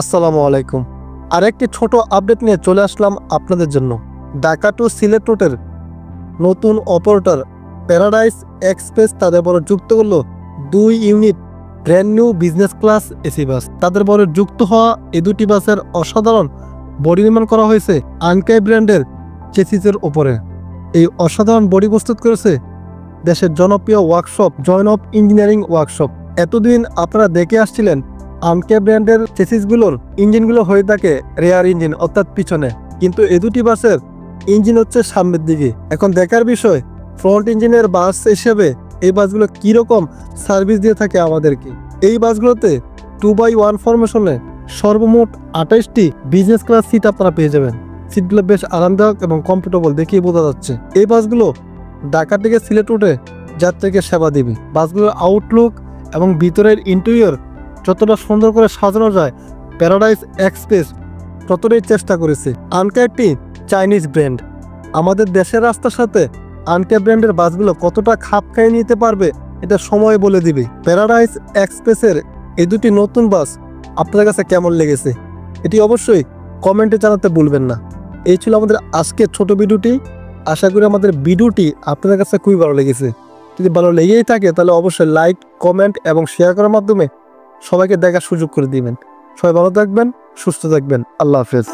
আসসালামু আলাইকুম। আরেকটি ছোট আপডেট নিয়ে চলে আসলাম আপনাদের জন্য। ঢাকা টু সিলেট রুটের নতুন অপারেটর প্যারাডাইস এক্সপ্রেস তাদের বড় যুক্ত করলো 2 unit brand new business class AC bus. তাদের বড় যুক্ত হওয়া এই দুটি বাসের অসাধারণ বডি নির্মাণ করা হয়েছে আনকাই ব্র্যান্ডের চেসিসের ওপরে। এই অসাধারণ বডি প্রস্তুত করেছে দেশের জনপ্রিয় workshop join of engineering workshop. এতদিন আপনারা দেখে আসছিলেন আনকে ব্র্যান্ডের চেসিসগুলোর ইঞ্জিনগুলো হয়ে থাকে রেয়ার ইঞ্জিন অর্থাৎ পিছনে, কিন্তু এই দুটি বাসের ইঞ্জিন হচ্ছে সামনের দিকে। এখন দেখার বিষয় ফ্রন্ট ইঞ্জিনের বাস হিসেবে এই বাসগুলো কীরকম সার্ভিস দিয়ে থাকে আমাদেরকে। এই বাসগুলোতে 2x1 ফরমেশনে সর্বমোট 28টি বিজনেস ক্লাস সিট আপনারা পেয়ে যাবেন। সিটগুলো বেশ আরামদায়ক এবং কমফোর্টেবল দেখেই বোঝা যাচ্ছে। এই বাসগুলো ঢাকা থেকে সিলেট রুটে যাত্রীকে সেবা দিবে। বাসগুলোর আউটলুক এবং ভিতরের ইন্টেরিয়র যতটা সুন্দর করে সাজানো যায় প্যারাডাইস এক্সপ্রেস ততটাই চেষ্টা করেছে। আনকা একটি চাইনিজ ব্র্যান্ড, আমাদের দেশের রাস্তার সাথে আনকা ব্র্যান্ডের বাসগুলো কতটা খাপ খাইয়ে নিতে পারবে এটা সময় বলে দিবে। প্যারাডাইস এক্সপ্রেসের এই দুটি নতুন বাস আপনাদের কাছে কেমন লেগেছে এটি অবশ্যই কমেন্টে জানাতে ভুলবেন না। এই ছিল আমাদের আজকের ছোট ভিডিওটি। আশা করি আমাদের ভিডিওটি আপনাদের কাছে খুবই ভালো লেগেছে। যদি ভালো লেগেই থাকে তাহলে অবশ্যই লাইক, কমেন্ট এবং শেয়ার করার মাধ্যমে সবাইকে দেখার সুযোগ করে দিবেন। সবাই ভালো থাকবেন, সুস্থ থাকবেন। আল্লাহ হাফেজ।